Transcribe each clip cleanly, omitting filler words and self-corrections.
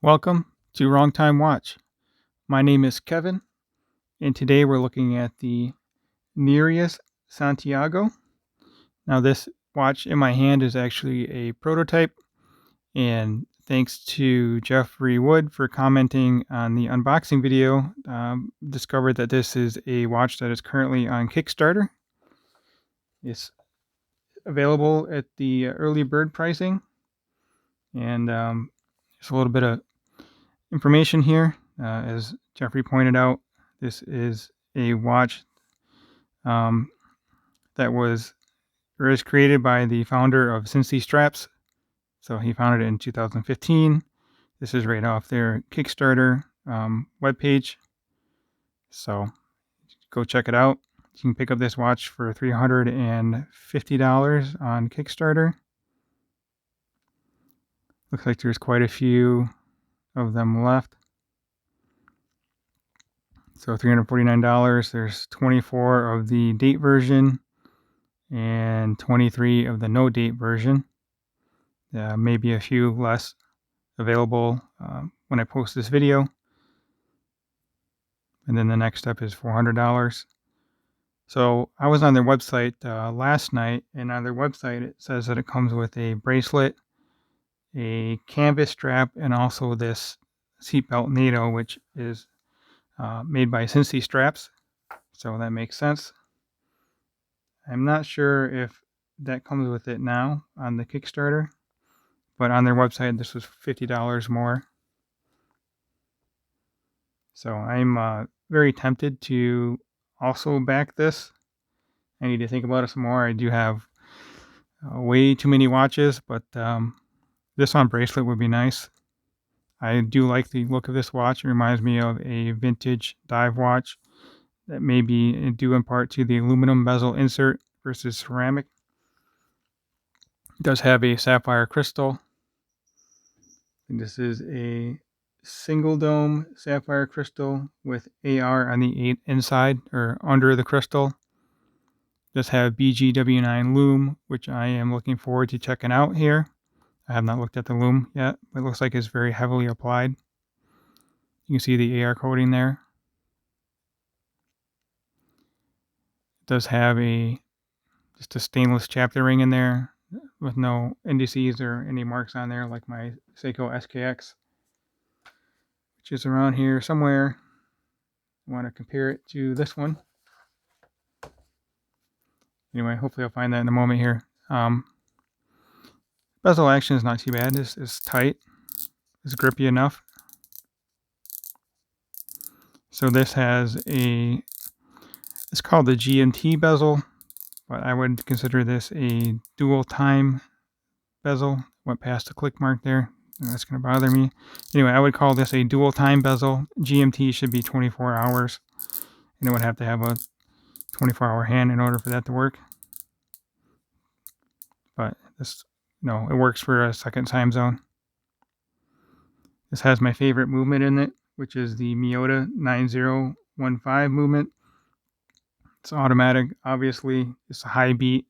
Welcome to Wrong Time Watch. My name is Kevin, and today we're looking at the Nereus Santiago. Now, this watch in my hand is actually a prototype, and thanks to Jeffrey Wood for commenting on the unboxing video, discovered that this is a watch that is currently on Kickstarter. It's available at the early bird pricing, and just a little bit of information here. As Jeffrey pointed out, this is a watch that was created by the founder of Cincy Straps. So he founded it in 2015. This is right off their Kickstarter webpage. So go check it out. You can pick up this watch for $350 on Kickstarter. Looks like there's quite a few of them left. So $349. There's 24 of the date version and 23 of the no date version. Maybe a few less available when I post this video. And then the next step is $400. So I was on their website last night, and on their website it says that it comes with a bracelet, a canvas strap, and also this seatbelt NATO, which is made by Cincy Straps. So that makes sense. I'm not sure if that comes with it now on the Kickstarter, but on their website this was $50 more. So I'm very tempted to also back this. I need to think about it some more. I do have way too many watches, but this on bracelet would be nice. I do like the look of this watch. It reminds me of a vintage dive watch that may be due in part to the aluminum bezel insert versus ceramic. It does have a sapphire crystal. And this is a single dome sapphire crystal with AR on the inside or under the crystal. Does have BGW9 lume, which I am looking forward to checking out here. I have not looked at the lume yet, but it looks like it's very heavily applied. You can see the AR coating there. It does have just a stainless chapter ring in there with no indices or any marks on there like my Seiko Skx, which is around here somewhere. I want to compare it to this one. Anyway, hopefully I'll find that in a moment here. Bezel action is not too bad. It's tight. It's grippy enough. So this has it's called the Gmt Bezel, but I would consider this a dual time bezel. Went past the click mark there. That's going to bother me. Anyway, I would call this a dual time bezel. GMT should be 24 hours, and it would have to have a 24-hour hand in order for that to work. But it works for a second time zone. This has my favorite movement in it, which is the Miyota 9015 movement. It's automatic, obviously. It's a high beat,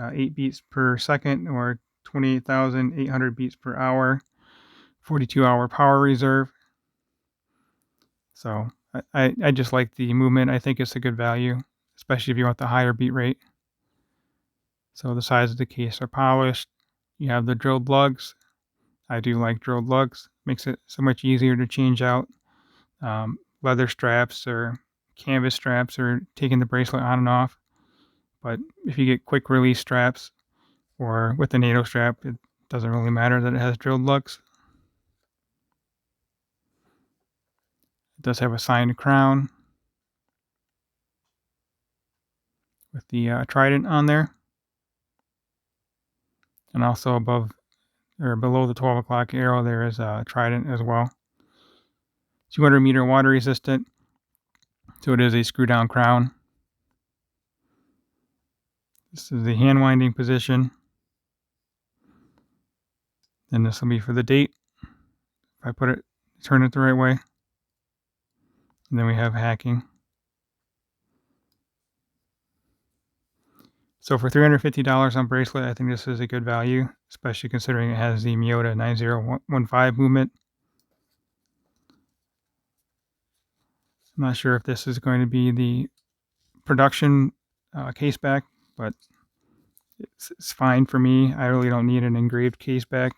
8 beats per second or 28,800 beats per hour, 42-hour power reserve. So I just like the movement. I think it's a good value, especially if you want the higher beat rate. So the sides of the case are polished. You have the drilled lugs. I do like drilled lugs. Makes it so much easier to change out leather straps or canvas straps or taking the bracelet on and off. But if you get quick release straps or with the NATO strap, it doesn't really matter that it has drilled lugs. It does have a signed crown with the trident on there. And also above or below the 12 o'clock arrow, there is a trident as well. 200 meter water resistant. So it is a screw down crown. This is the hand winding position. And this will be for the date. If I turn it the right way. And then we have hacking. So for $350 on bracelet, I think this is a good value, especially considering it has the Miyota 9015 movement. I'm not sure if this is going to be the production case back, but it's fine for me. I really don't need an engraved case back.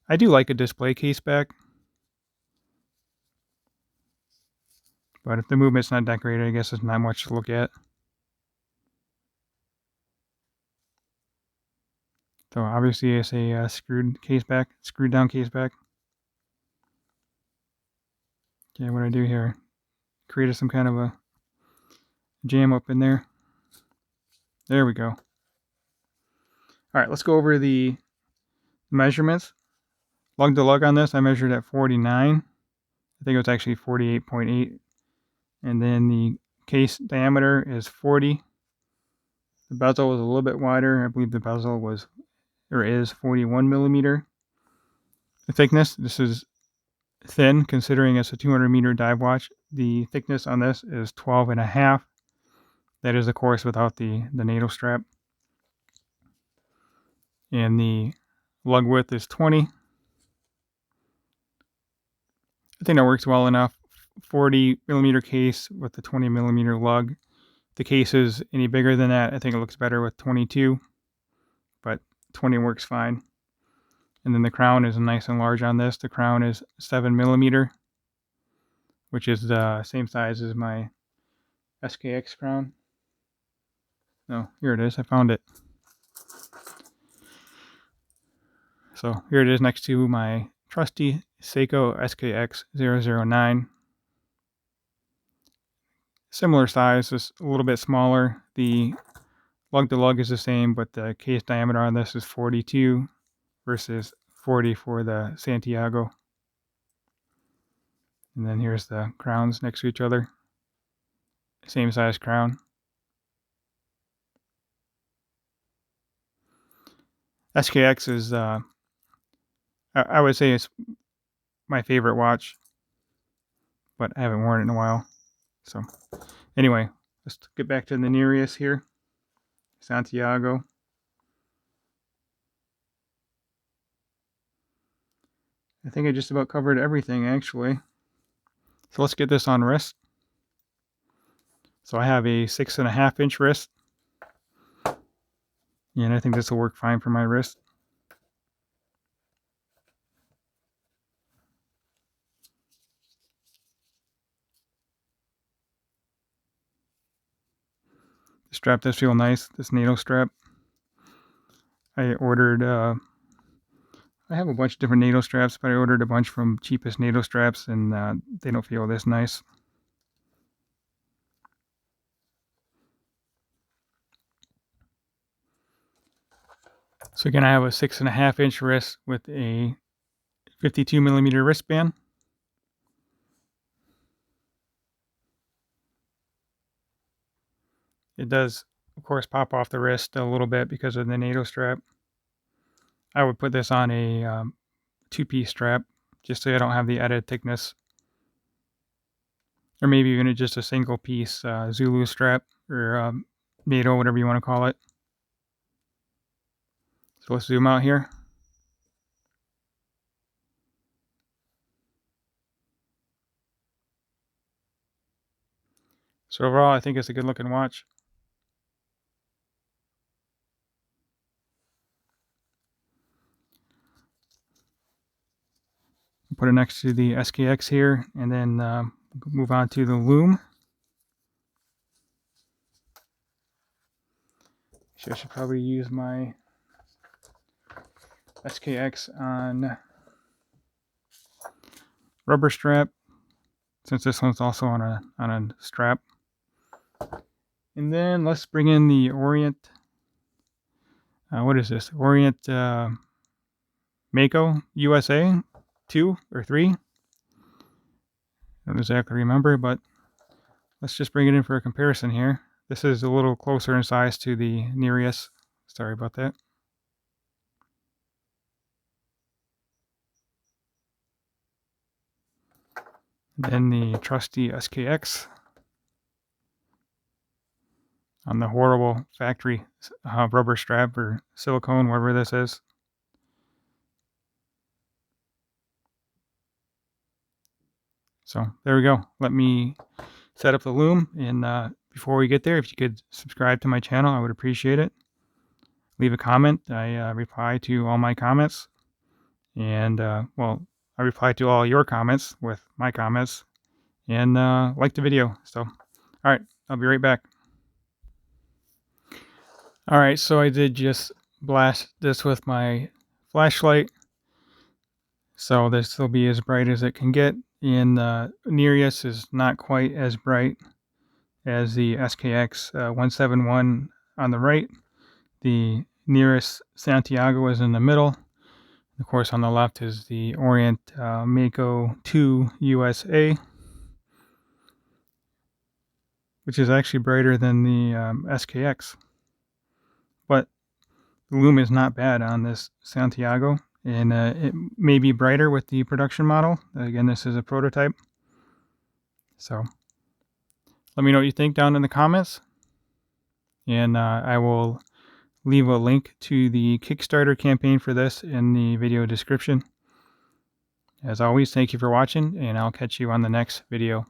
I do like a display case back, but if the movement's not that great, I guess there's not much to look at. So obviously it's a screwed down case back. Okay, what I do here, created some kind of a jam up in there. There we go. All right, let's go over the measurements. Lug to lug on this, I measured at 49. I think it was actually 48.8. And then the case diameter is 40. The bezel was a little bit wider. I believe the bezel was, or is, 41 millimeter. The thickness, this is thin considering it's a 200 meter dive watch. The thickness on this is 12.5. That is, of course, without the NATO strap. And the lug width is 20. I think that works well enough. 40 millimeter case with the 20 millimeter lug. If the case is any bigger than that, I think it looks better with 22, but 20 works fine. And then the crown is nice and large on this. The crown is 7 millimeter, which is the same size as my SKX crown. No, here it is. I found it. So here it is next to my trusty Seiko Skx009. Similar size, just a little bit smaller. The lug to lug is the same, but the case diameter on this is 42 versus 40 for the Santiago. And then here's the crowns next to each other. Same size crown. SKX is, I would say it's my favorite watch, but I haven't worn it in a while. So anyway, let's get back to the Nereus here. Santiago. I think I just about covered everything actually. So let's get this on wrist. So I have a 6.5 inch wrist. And I think this will work fine for my wrist. The strap does feel nice, this NATO strap. I ordered, I have a bunch of different NATO straps, but I ordered a bunch from cheapest NATO straps, and they don't feel this nice. So again, I have a 6.5 inch wrist with a 52 millimeter wristband. It does, of course, pop off the wrist a little bit because of the NATO strap. I would put this on a two-piece strap just so I don't have the added thickness. Or maybe even just a single piece Zulu strap or NATO, whatever you want to call it. So let's zoom out here. So overall, I think it's a good looking watch. Put it next to the SKX here, and then move on to the loom. So I should probably use my SKX on rubber strap, since this one's also on a strap. And then let's bring in the Orient. What is this? Orient Mako USA 2 or 3. I don't exactly remember, but let's just bring it in for a comparison here. This is a little closer in size to the Nereus. Sorry about that. Then the trusty SKX on the horrible factory rubber strap or silicone, whatever this is. So there we go. Let me set up the loom, and before we get there, if you could subscribe to my channel, I would appreciate it. Leave a comment. I reply to all my comments, and well, I reply to all your comments with my comments, and like the video. So, all right, I'll be right back. All right, so I did just blast this with my flashlight, so this will be as bright as it can get. And Nereus is not quite as bright as the Skx009 on the right. The Nereus Santiago is in the middle. Of course, on the left is the Orient Mako 2 USA, which is actually brighter than the SKX. But the loom is not bad on this Santiago, and it may be brighter with the production model. Again, this is a prototype. So let me know what you think down in the comments, and I will leave a link to the Kickstarter campaign for this in the video description. As always, thank you for watching, and I'll catch you on the next video.